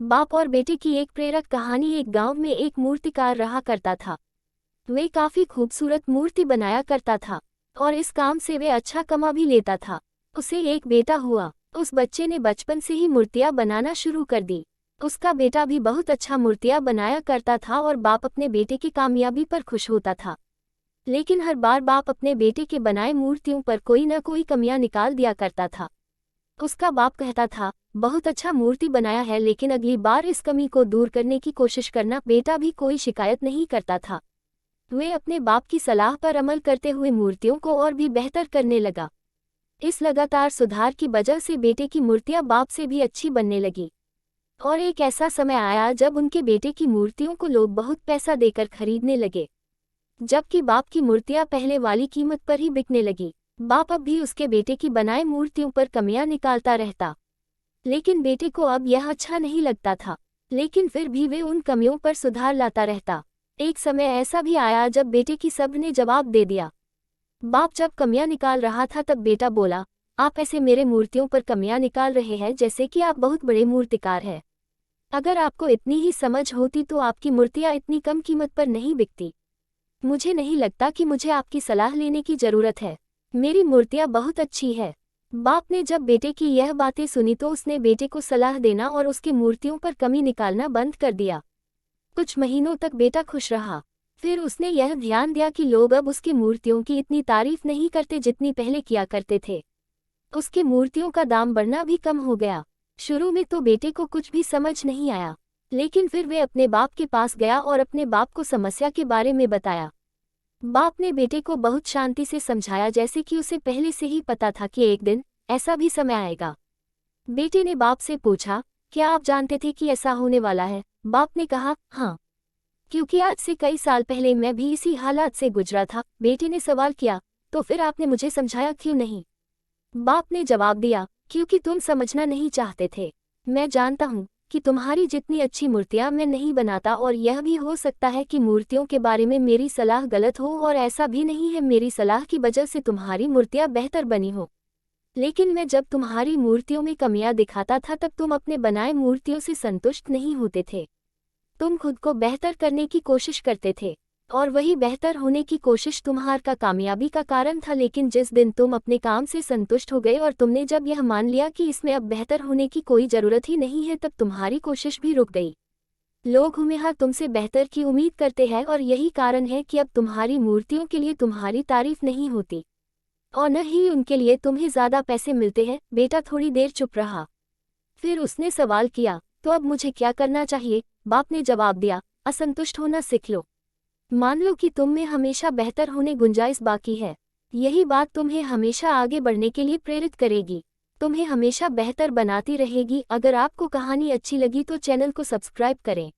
बाप और बेटे की एक प्रेरक कहानी। एक गांव में एक मूर्तिकार रहा करता था। वे काफी खूबसूरत मूर्ति बनाया करता था और इस काम से वे अच्छा कमा भी लेता था। उसे एक बेटा हुआ। उस बच्चे ने बचपन से ही मूर्तियां बनाना शुरू कर दी। उसका बेटा भी बहुत अच्छा मूर्तियां बनाया करता था और बाप अपने बेटे की कामयाबी पर खुश होता था। लेकिन हर बार बाप अपने बेटे के बनाए मूर्तियों पर कोई न कोई कमियां निकाल दिया करता था। उसका बाप कहता था, बहुत अच्छा मूर्ति बनाया है, लेकिन अगली बार इस कमी को दूर करने की कोशिश करना। बेटा भी कोई शिकायत नहीं करता था। वे अपने बाप की सलाह पर अमल करते हुए मूर्तियों को और भी बेहतर करने लगा। इस लगातार सुधार की वजह से बेटे की मूर्तियां बाप से भी अच्छी बनने लगी। और एक ऐसा समय आया जब उनके बेटे की मूर्तियों को लोग बहुत पैसा देकर खरीदने लगे, जबकि बाप की मूर्तियां पहले वाली कीमत पर ही बिकने लगी। बाप अब भी उसके बेटे की बनाए मूर्तियों पर कमियां निकालता रहता, लेकिन बेटे को अब यह अच्छा नहीं लगता था। लेकिन फिर भी वे उन कमियों पर सुधार लाता रहता। एक समय ऐसा भी आया जब बेटे की सब्र ने जवाब दे दिया। बाप जब कमियां निकाल रहा था तब बेटा बोला, आप ऐसे मेरे मूर्तियों पर कमियां निकाल रहे हैं जैसे कि आप बहुत बड़े मूर्तिकार हैं। अगर आपको इतनी ही समझ होती तो आपकी मूर्तियां इतनी कम कीमत पर नहीं बिकती। मुझे नहीं लगता कि मुझे आपकी सलाह लेने की जरूरत है। मेरी मूर्तियां बहुत अच्छी है। बाप ने जब बेटे की यह बातें सुनी तो उसने बेटे को सलाह देना और उसकी मूर्तियों पर कमी निकालना बंद कर दिया। कुछ महीनों तक बेटा खुश रहा। फिर उसने यह ध्यान दिया कि लोग अब उसकी मूर्तियों की इतनी तारीफ नहीं करते जितनी पहले किया करते थे। उसकी मूर्तियों का दाम बढ़ना भी कम हो गया। शुरू में तो बेटे को कुछ भी समझ नहीं आया, लेकिन फिर वे अपने बाप के पास गया और अपने बाप को समस्या के बारे में बताया। बाप ने बेटे को बहुत शांति से समझाया, जैसे कि उसे पहले से ही पता था कि एक दिन ऐसा भी समय आएगा। बेटे ने बाप से पूछा, क्या आप जानते थे कि ऐसा होने वाला है? बाप ने कहा, हाँ, क्योंकि आज से कई साल पहले मैं भी इसी हालात से गुजरा था। बेटे ने सवाल किया, तो फिर आपने मुझे समझाया क्यों नहीं? बाप ने जवाब दिया, क्योंकि तुम समझना नहीं चाहते थे। मैं जानता हूँ कि तुम्हारी जितनी अच्छी मूर्तियां मैं नहीं बनाता, और यह भी हो सकता है कि मूर्तियों के बारे में मेरी सलाह गलत हो, और ऐसा भी नहीं है मेरी सलाह की वजह से तुम्हारी मूर्तियां बेहतर बनी हो। लेकिन मैं जब तुम्हारी मूर्तियों में कमियां दिखाता था तब तुम अपने बनाए मूर्तियों से संतुष्ट नहीं होते थे। तुम खुद को बेहतर करने की कोशिश करते थे, और वही बेहतर होने की कोशिश तुम्हार का कामयाबी का कारण था। लेकिन जिस दिन तुम अपने काम से संतुष्ट हो गए और तुमने जब यह मान लिया कि इसमें अब बेहतर होने की कोई ज़रूरत ही नहीं है, तब तुम्हारी कोशिश भी रुक गई। लोग हमेशा तुमसे बेहतर की उम्मीद करते हैं, और यही कारण है कि अब तुम्हारी मूर्तियों के लिए तुम्हारी तारीफ नहीं होती, और न ही उनके लिए तुम्हें ज़्यादा पैसे मिलते हैं। बेटा थोड़ी देर चुप रहा। फिर उसने सवाल किया, तो अब मुझे क्या करना चाहिए? बाप ने जवाब दिया, असंतुष्ट होना सीख लो। मान लो कि तुम में हमेशा बेहतर होने गुंजाइश बाकी है। यही बात तुम्हें हमेशा आगे बढ़ने के लिए प्रेरित करेगी, तुम्हें हमेशा बेहतर बनाती रहेगी। अगर आपको कहानी अच्छी लगी तो चैनल को सब्सक्राइब करें।